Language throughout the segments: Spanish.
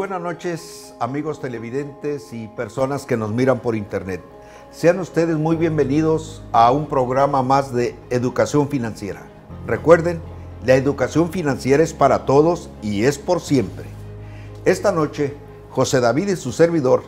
buenas noches, amigos televidentes y personas que nos miran por internet. Sean ustedes muy bienvenidos a un programa más de Educación Financiera. Recuerden, la educación financiera es para todos y es por siempre. Esta noche, José David y su servidor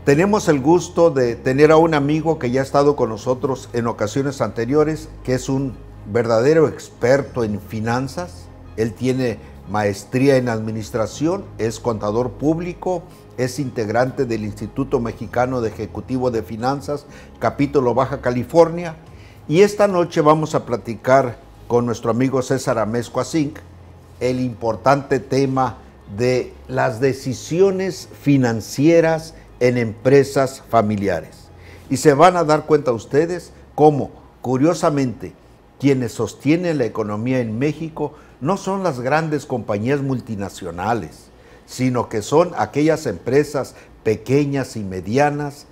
tenemos el gusto de tener a un amigo que ya ha estado con nosotros en ocasiones anteriores, que es un verdadero experto en finanzas. Él tiene maestría en administración, es contador público, es integrante del Instituto Mexicano de Ejecutivo de Finanzas, capítulo Baja California. Y esta noche vamos a platicar con nuestro amigo César Amezcua Zinc el importante tema de las decisiones financieras en empresas familiares. Y se van a dar cuenta ustedes cómo, curiosamente, quienes sostienen la economía en México no son las grandes compañías multinacionales, sino que son aquellas empresas pequeñas y medianas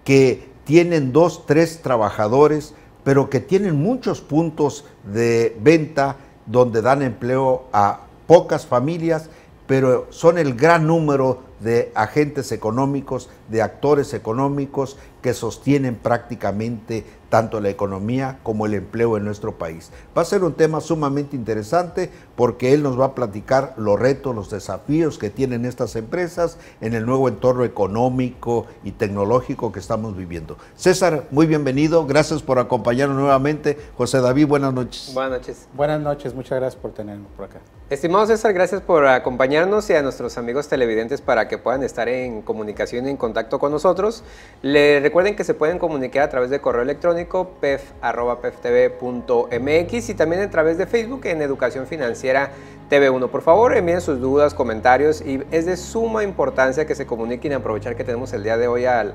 que tienen 2, 3 trabajadores, pero que tienen muchos puntos de venta donde dan empleo a pocas familias, pero son el gran número de agentes económicos, de actores económicos que sostienen prácticamente tanto la economía como el empleo en nuestro país. Va a ser un tema sumamente interesante porque él nos va a platicar los retos, los desafíos que tienen estas empresas en el nuevo entorno económico y tecnológico que estamos viviendo. César, muy bienvenido, gracias por acompañarnos nuevamente. José David, buenas noches. Buenas noches. Buenas noches, muchas gracias por tenernos por acá. Estimado César, gracias por acompañarnos y a nuestros amigos televidentes para que puedan estar en comunicación y en contacto con nosotros. Les recuerden que se pueden comunicar a través de correo electrónico pef@peftv.mx y también a través de Facebook en Educación Financiera TV1. Por favor, envíen sus dudas, comentarios y es de suma importancia que se comuniquen y aprovechar que tenemos el día de hoy a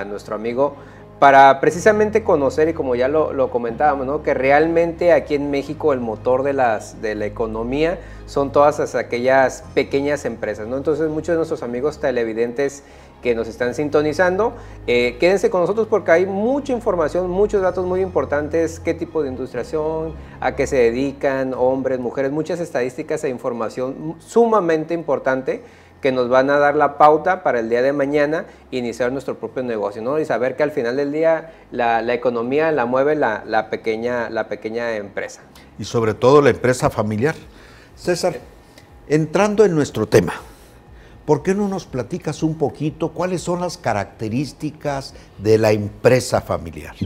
nuestro amigo para precisamente conocer, y como ya lo comentábamos, ¿no?, que realmente aquí en México el motor de la economía son todas aquellas pequeñas empresas, ¿no? Entonces muchos de nuestros amigos televidentes que nos están sintonizando, quédense con nosotros porque hay mucha información, muchos datos muy importantes, qué tipo de industria son, a qué se dedican, hombres, mujeres, muchas estadísticas e información sumamente importante que nos van a dar la pauta para el día de mañana iniciar nuestro propio negocio, ¿no? Y saber que al final del día la economía la mueve la pequeña empresa. Y sobre todo la empresa familiar. César, entrando en nuestro tema, ¿por qué no nos platicas un poquito cuáles son las características de la empresa familiar?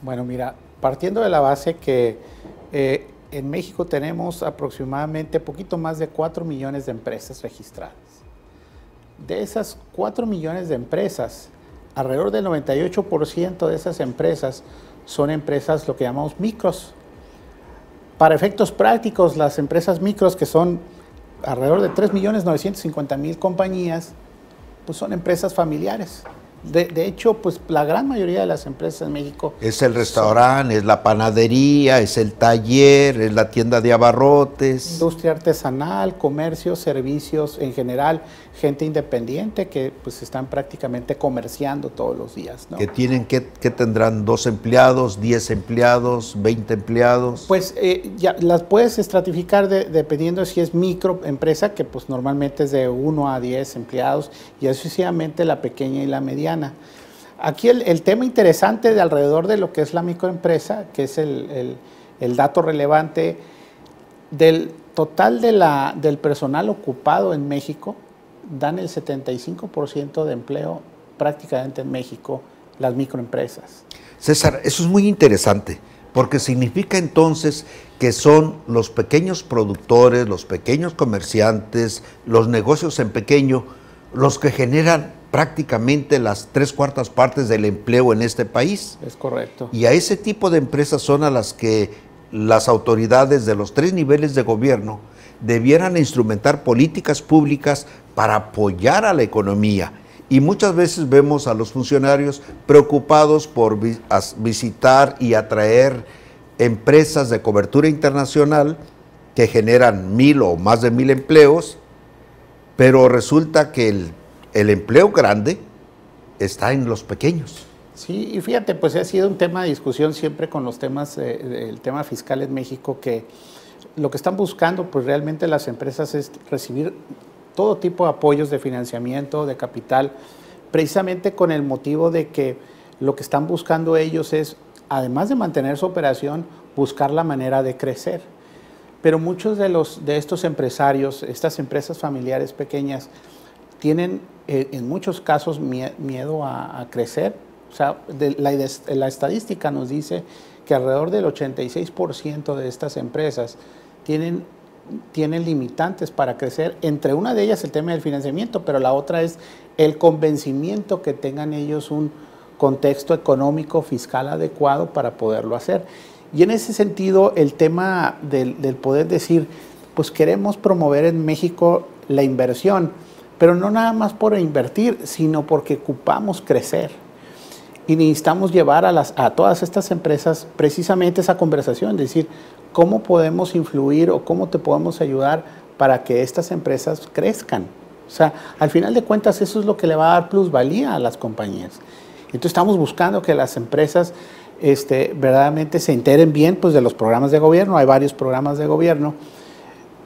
Bueno, mira, partiendo de la base que en México tenemos aproximadamente poquito más de 4 millones de empresas registradas. De esas 4 millones de empresas, alrededor del 98% de esas empresas son empresas lo que llamamos micros. Para efectos prácticos, las empresas micros, que son alrededor de 3.950.000 compañías, pues son empresas familiares. De hecho, pues la gran mayoría de las empresas en México... Es el restaurante, es la panadería, es el taller, es la tienda de abarrotes. Industria artesanal, comercio, servicios en general, gente independiente que pues están prácticamente comerciando todos los días, ¿no? Que tienen, ¿qué tendrán? ¿2 empleados, 10 empleados, 20 empleados? Pues ya las puedes estratificar dependiendo si es microempresa, que pues normalmente es de 1 a 10 empleados, y sucesivamente la pequeña y la mediana. Aquí el tema interesante de alrededor de lo que es la microempresa, que es el dato relevante del total del personal ocupado en México, dan el 75% de empleo prácticamente en México, las microempresas. César, eso es muy interesante, porque significa entonces que son los pequeños productores, los pequeños comerciantes, los negocios en pequeño, los que generan prácticamente las 3/4 partes del empleo en este país. Es correcto. Y a ese tipo de empresas son a las que las autoridades de los 3 niveles de gobierno debieran instrumentar políticas públicas para apoyar a la economía. Y muchas veces vemos a los funcionarios preocupados por visitar y atraer empresas de cobertura internacional que generan 1,000 o más de 1,000 empleos, pero resulta que el empleo grande está en los pequeños. Sí, y fíjate, pues ha sido un tema de discusión siempre con los temas, el tema fiscal en México, que lo que están buscando pues realmente las empresas es recibir todo tipo de apoyos de financiamiento, de capital, precisamente con el motivo de que lo que están buscando ellos es, además de mantener su operación, buscar la manera de crecer. Pero muchos de estos empresarios, estas empresas familiares pequeñas, tienen en muchos casos miedo a crecer. O sea, la estadística nos dice que alrededor del 86% de estas empresas tienen limitantes para crecer. Entre una de ellas el tema del financiamiento, pero la otra es el convencimiento que tengan ellos un contexto económico, fiscal adecuado para poderlo hacer. Y en ese sentido, el tema del poder decir, pues queremos promover en México la inversión, pero no nada más por invertir, sino porque ocupamos crecer. Y necesitamos llevar a todas estas empresas precisamente esa conversación, decir, ¿cómo podemos influir o cómo te podemos ayudar para que estas empresas crezcan? O sea, al final de cuentas, eso es lo que le va a dar plusvalía a las compañías. Entonces, estamos buscando que las empresas verdaderamente se enteren bien pues, de los programas de gobierno. Hay varios programas de gobierno,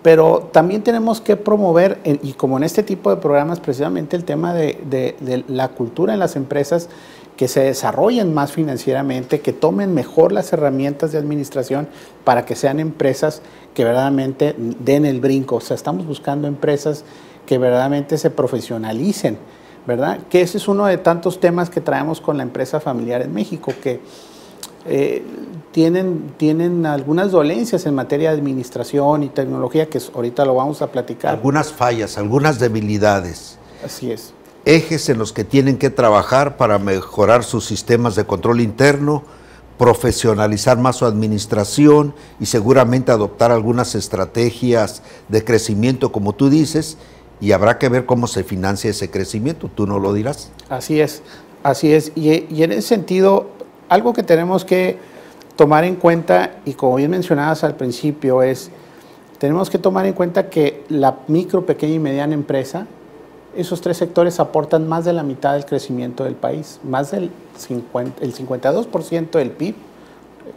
pero también tenemos que promover, y como en este tipo de programas, precisamente el tema de la cultura en las empresas, que se desarrollen más financieramente, que tomen mejor las herramientas de administración para que sean empresas que verdaderamente den el brinco. O sea, estamos buscando empresas que verdaderamente se profesionalicen, ¿verdad? Que ese es uno de tantos temas que traemos con la empresa familiar en México, que tienen algunas dolencias en materia de administración y tecnología, que ahorita lo vamos a platicar. Algunas fallas, algunas debilidades. Así es. Ejes en los que tienen que trabajar para mejorar sus sistemas de control interno, profesionalizar más su administración y seguramente adoptar algunas estrategias de crecimiento, como tú dices, y habrá que ver cómo se financia ese crecimiento, tú no lo dirás. Así es, así es. Y en ese sentido, algo que tenemos que tomar en cuenta, y como bien mencionabas al principio, tenemos que tomar en cuenta que la micro, pequeña y mediana empresa, esos tres sectores aportan más de la mitad del crecimiento del país, más del 52% del PIB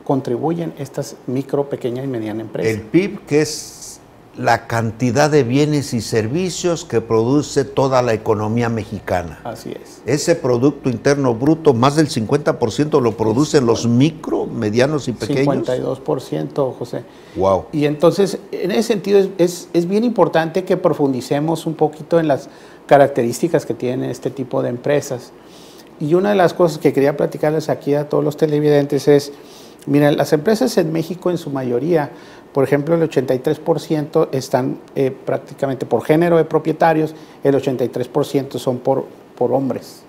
contribuyen estas micro, pequeña y mediana empresas. El PIB, que es la cantidad de bienes y servicios que produce toda la economía mexicana. Así es. Ese Producto Interno Bruto, más del 50% lo producen los micro, medianos y pequeños. 52%, José. Wow. Y entonces, en ese sentido, es bien importante que profundicemos un poquito en las características que tienen este tipo de empresas. Y una de las cosas que quería platicarles aquí a todos los televidentes es, mira, las empresas en México en su mayoría, por ejemplo, el 83% están prácticamente por género de propietarios, el 83% son por hombres.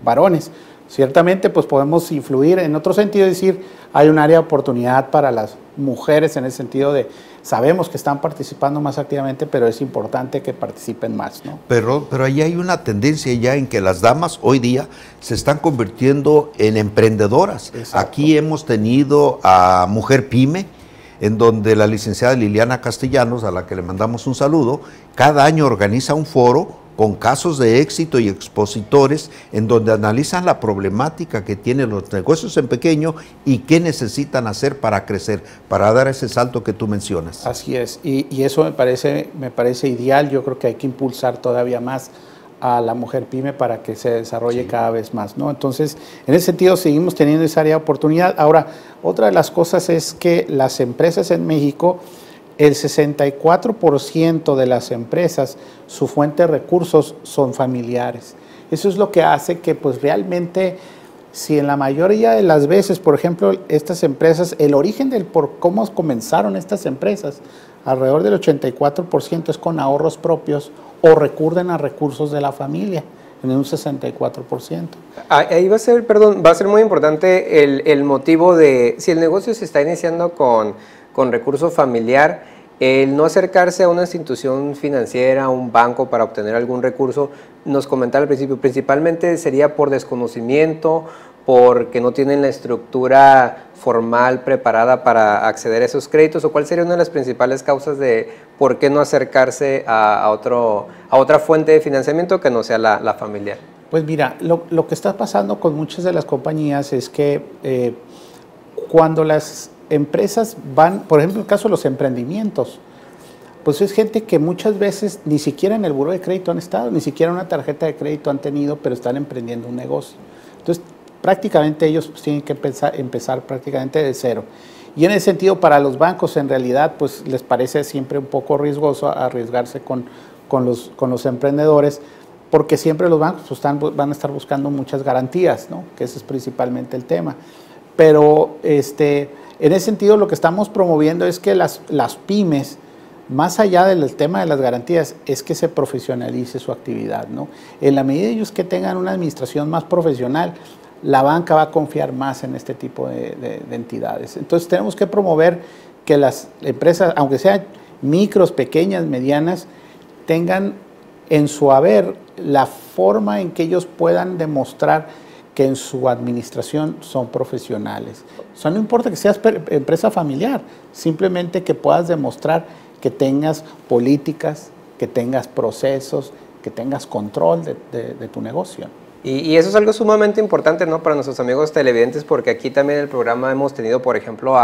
Varones. Ciertamente, pues podemos influir en otro sentido, es decir, hay un área de oportunidad para las mujeres en el sentido de, sabemos que están participando más activamente, pero es importante que participen más, ¿no? Pero ahí hay una tendencia ya en que las damas hoy día se están convirtiendo en emprendedoras. Exacto. Aquí hemos tenido a Mujer Pyme, en donde la licenciada Liliana Castellanos, a la que le mandamos un saludo, cada año organiza un foro con casos de éxito y expositores en donde analizan la problemática que tienen los negocios en pequeño y qué necesitan hacer para crecer, para dar ese salto que tú mencionas. Así es, y eso me parece ideal. Yo creo que hay que impulsar todavía más a la mujer pyme para que se desarrolle cada vez más, ¿no? Entonces, en ese sentido seguimos teniendo esa área de oportunidad. Ahora, otra de las cosas es que las empresas en México, el 64% de las empresas, su fuente de recursos son familiares. Eso es lo que hace que pues realmente, si en la mayoría de las veces, por ejemplo, estas empresas, el origen por cómo comenzaron estas empresas, alrededor del 84% es con ahorros propios o recurren a recursos de la familia, en un 64%. Ahí va a ser muy importante el motivo de, si el negocio se está iniciando con recurso familiar, el no acercarse a una institución financiera, a un banco para obtener algún recurso, nos comentaba al principio, principalmente sería por desconocimiento, porque no tienen la estructura formal preparada para acceder a esos créditos, o cuál sería una de las principales causas de por qué no acercarse a otra fuente de financiamiento que no sea la familiar. Pues mira, lo que está pasando con muchas de las compañías es que cuando las empresas van, por ejemplo, en el caso de los emprendimientos, pues es gente que muchas veces ni siquiera en el buró de crédito han estado, ni siquiera una tarjeta de crédito han tenido, pero están emprendiendo un negocio. Entonces, prácticamente ellos pues, tienen que empezar prácticamente de cero. Y en ese sentido, para los bancos, en realidad, pues les parece siempre un poco riesgoso arriesgarse con los emprendedores, porque siempre los bancos pues, van a estar buscando muchas garantías, ¿no? Que ese es principalmente el tema. Pero en ese sentido, lo que estamos promoviendo es que las pymes, más allá del tema de las garantías, es que se profesionalice su actividad, ¿no? En la medida de ellos que tengan una administración más profesional, la banca va a confiar más en este tipo de entidades. Entonces tenemos que promover que las empresas, aunque sean micros, pequeñas, medianas, tengan en su haber la forma en que ellos puedan demostrar que en su administración son profesionales. O sea, no importa que seas empresa familiar, simplemente que puedas demostrar que tengas políticas, que tengas procesos, que tengas control de tu negocio. Y eso es algo sumamente importante, ¿no? Para nuestros amigos televidentes, porque aquí también en el programa hemos tenido, por ejemplo,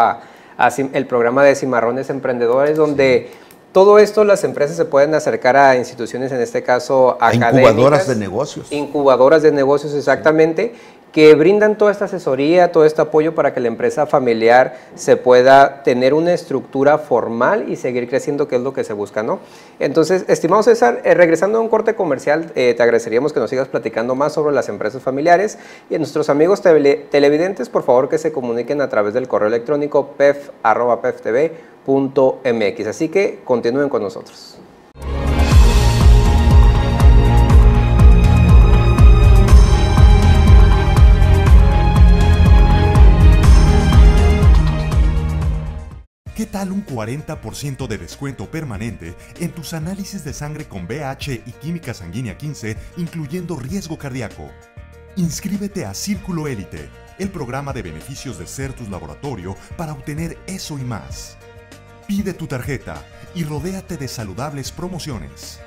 el programa de Cimarrones Emprendedores, donde todo esto las empresas se pueden acercar a instituciones, en este caso académicas. Incubadoras de negocios. Incubadoras de negocios, exactamente, que brindan toda esta asesoría, todo este apoyo para que la empresa familiar se pueda tener una estructura formal y seguir creciendo, que es lo que se busca, ¿no? Entonces, estimado César, regresando a un corte comercial, te agradeceríamos que nos sigas platicando más sobre las empresas familiares, y a nuestros amigos televidentes, por favor, que se comuniquen a través del correo electrónico pef@peftv.mx. Así que continúen con nosotros. ¿Qué tal un 40% de descuento permanente en tus análisis de sangre con BH y química sanguínea 15, incluyendo riesgo cardíaco? Inscríbete a Círculo Élite, el programa de beneficios de Certus Laboratorio para obtener eso y más. Pide tu tarjeta y rodéate de saludables promociones.